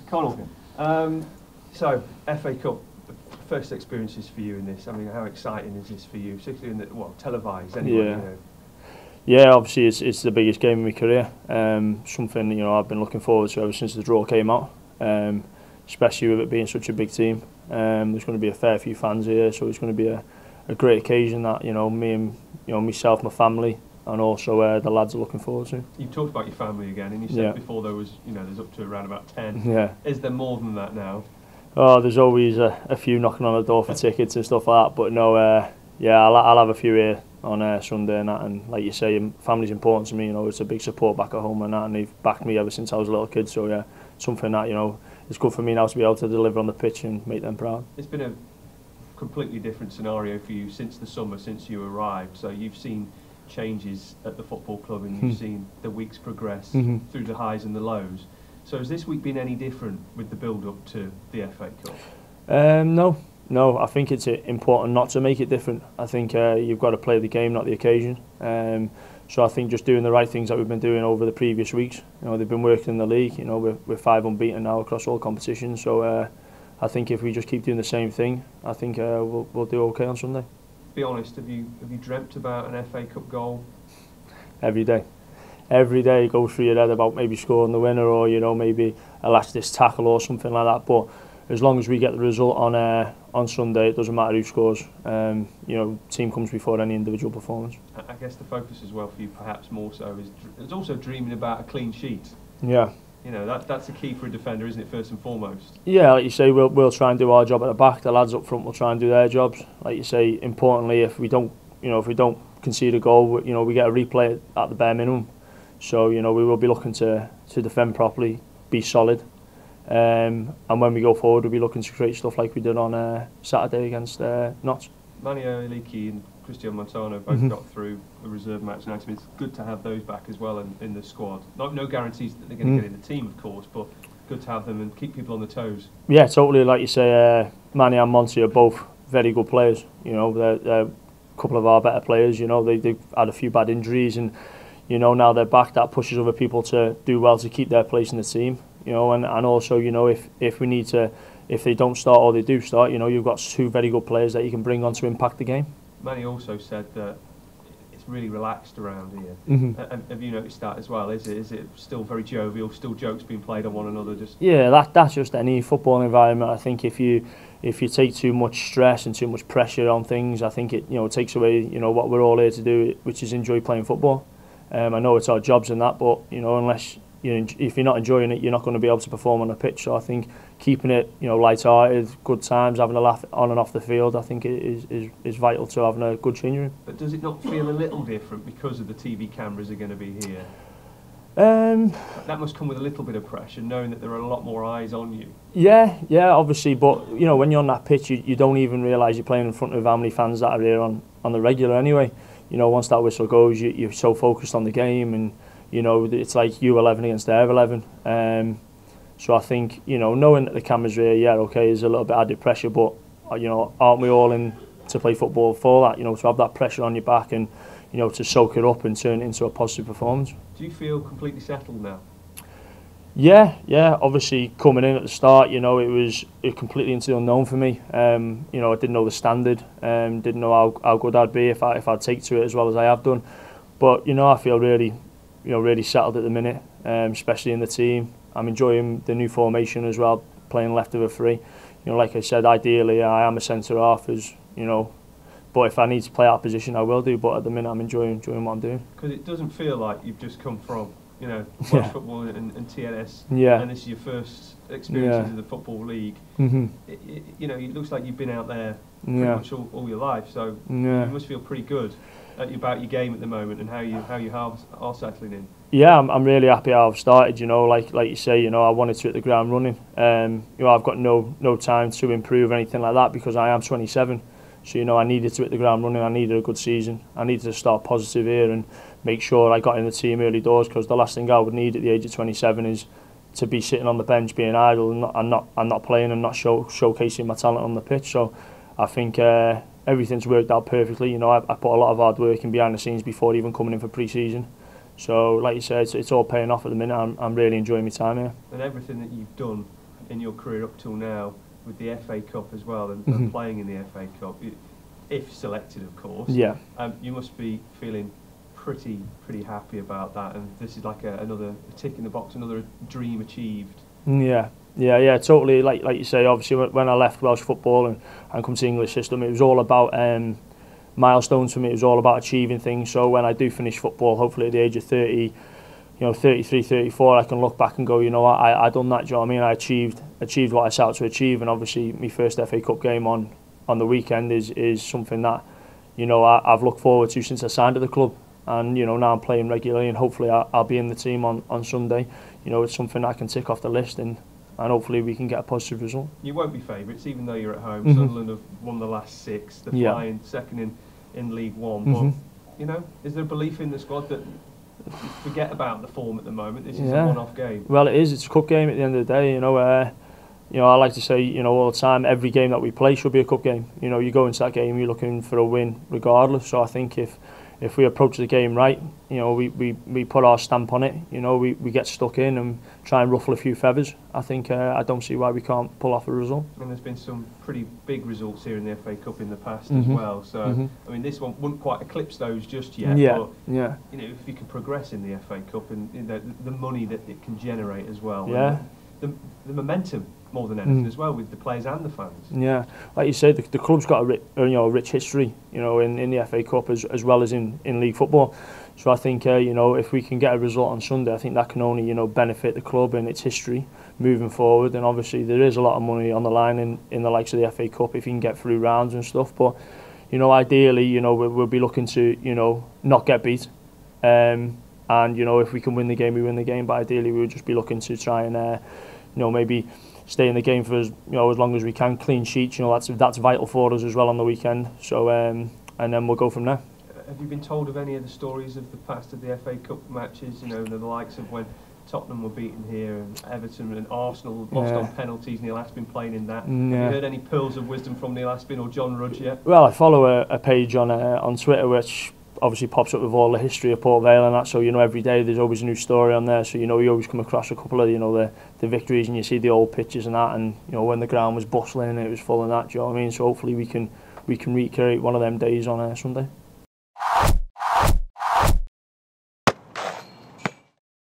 Connell, so FA Cup, first experiences for you in this. I mean, how exciting is this for you, particularly in the, well, televised anyway? Yeah. You know? Yeah, obviously it's the biggest game in my career. Something I've been looking forward to ever since the draw came out. Especially with it being such a big team. There's going to be a fair few fans here, so it's going to be a great occasion that me and myself, my family, and also the lads are looking forward to. You've talked about your family again, and you said before there was there's up to around about 10. Yeah. Is there more than that now? Oh, there's always a few knocking on the door for tickets and stuff like that. But no, I'll have a few here on Sunday and that. And like you say, family's important to me. It's a big support back at home and that, and they've backed me ever since I was a little kid. So yeah, something that it's good for me now to be able to deliver on the pitch and make them proud. It's been a completely different scenario for you since the summer, since you arrived. So you've seen changes at the football club, and you've seen the weeks progress through the highs and the lows. So has this week been any different with the build-up to the FA Cup? No. I think it's important not to make it different. I think you've got to play the game, not the occasion. So I think just doing the right things that we've been doing over the previous weeks. They've been working in the league. We're 5 unbeaten now across all competitions. So I think if we just keep doing the same thing, I think we'll do okay on Sunday. Be honest, have you dreamt about an FA Cup goal? Every day. Every day it goes through your head about maybe scoring the winner, or maybe a last-ditch tackle or something like that. But as long as we get the result on Sunday, it doesn't matter who scores. Team comes before any individual performance. I guess the focus as well for you, perhaps more so, is also dreaming about a clean sheet. Yeah. That's the key for a defender, isn't it? First and foremost. Yeah, like you say, we'll try and do our job at the back. The lads up front will try and do their jobs. Like you say, importantly, if we don't concede a goal, we get a replay at the bare minimum. So we will be looking to defend properly, be solid, and when we go forward, we'll be looking to create stuff like we did on Saturday against Notts. Manio Eliki and Christian Montano both got through a reserve match tonight. It's good to have those back as well in the squad. No guarantees that they're going to get in the team, of course, but good to have them and keep people on the toes. Yeah, totally. Like you say, Manny and Monty are both very good players. They're a couple of our better players. They've had a few bad injuries, and now they're back. That pushes other people to do well to keep their place in the team. And also, if we need to, if they don't start or they do start, you've got 2 very good players that you can bring on to impact the game. Manny also said that it's really relaxed around here. Have you noticed that as well? Is it still very jovial? Still jokes being played on one another? That's just any football environment. I think if you take too much stress and too much pressure on things, I think it takes away what we're all here to do, which is enjoy playing football. I know it's our jobs and that, but unless if you're not enjoying it, you're not going to be able to perform on a pitch. So I think keeping it light-hearted, good times, having a laugh on and off the field, I think it is vital to having a good changing room. But does it not feel a little different because of the TV cameras are going to be here? That must come with a little bit of pressure, knowing that there are a lot more eyes on you. Yeah, obviously, but when you're on that pitch, you don't even realise you're playing in front of how many fans that are here on the regular anyway. Once that whistle goes, you're so focused on the game, and it's like U11 against their 11. So I think knowing that the cameras are here, is a little bit added pressure, but aren't we all in to play football for that? To have that pressure on your back and to soak it up and turn it into a positive performance. Do you feel completely settled now? Yeah. Obviously, coming in at the start, it was completely into the unknown for me. I didn't know the standard, didn't know how good I'd be if I'd take to it as well as I have done. But I feel really settled at the minute, especially in the team. I'm enjoying the new formation as well, playing left of a 3. Like I said, ideally I am a centre half, but if I need to play out of position, I will do. But at the minute, I'm enjoying what I'm doing. Because it doesn't feel like you've just come from Welsh football and TNS, and this is your first experiences in the Football League. It looks like you've been out there pretty much all your life, so you must feel pretty good about your game at the moment and how you are settling in. Yeah, I'm really happy how I've started. Like you say, I wanted to hit the ground running. I've got no time to improve or anything like that because I am 27. So I needed to hit the ground running. I needed a good season. I needed to start positive here and make sure I got in the team early doors, because the last thing I would need at the age of 27 is to be sitting on the bench being idle and not playing and not showcasing my talent on the pitch. So I think everything's worked out perfectly. I put a lot of hard work in behind the scenes before even coming in for pre-season. So, like you said, it's all paying off at the minute. I'm really enjoying my time here. And everything that you've done in your career up till now, with the FA Cup as well, and playing in the FA Cup, if selected, of course. Yeah. You must be feeling pretty happy about that, and this is like another tick in the box, another dream achieved. Yeah, totally. Like you say, obviously when I left Welsh football and come to the English system, it was all about milestones for me. It was all about achieving things. So when I do finish football, hopefully at the age of 30, 33, 34, I can look back and go, I done that. Do you know what I mean? I achieved what I set out to achieve, and obviously my first FA Cup game on the weekend is something that I've looked forward to since I signed at the club. And now I'm playing regularly, and hopefully I'll be in the team on Sunday. It's something I can tick off the list, and hopefully we can get a positive result. You won't be favourites, even though you're at home. Sunderland have won the last 6. They're flying second in League One. But is there a belief in the squad that you forget about the form at the moment? This is a one-off game. Well, it is. It's a cup game at the end of the day. I like to say, all the time, every game that we play should be a cup game. You go into that game, you're looking for a win regardless. So I think if we approach the game right, we put our stamp on it, we get stuck in and try and ruffle a few feathers, I think I don't see why we can't pull off a result. And there's been some pretty big results here in the FA Cup in the past as well, so I mean this one wouldn't quite eclipse those just yet, but if you can progress in the FA Cup and the money that it can generate as well, the momentum more than anything as well, with the players and the fans. Yeah, like you said, the club's got a rich history, in the FA Cup as well as in league football. So I think if we can get a result on Sunday, I think that can only benefit the club and its history moving forward. And obviously there is a lot of money on the line in the likes of the FA Cup if you can get through rounds and stuff. But ideally, we'll be looking to not get beat. And if we can win the game, we win the game. But ideally, we would just be looking to try and maybe stay in the game for as long as we can. Clean sheets, that's vital for us as well on the weekend. So and then we'll go from there. Have you been told of any of the stories of the past of the FA Cup matches? The likes of when Tottenham were beaten here, and Everton and Arsenal lost on penalties. Neil Aspin playing in that. Have you heard any pearls of wisdom from Neil Aspin or John Rudge yet? Well, I follow a page on Twitter which obviously pops up with all the history of Port Vale and that, so every day there's always a new story on there, so you always come across a couple of the victories, and you see the old pictures and that, and when the ground was bustling and it was full and that, do you know what I mean? So hopefully we can recreate one of them days on Sunday.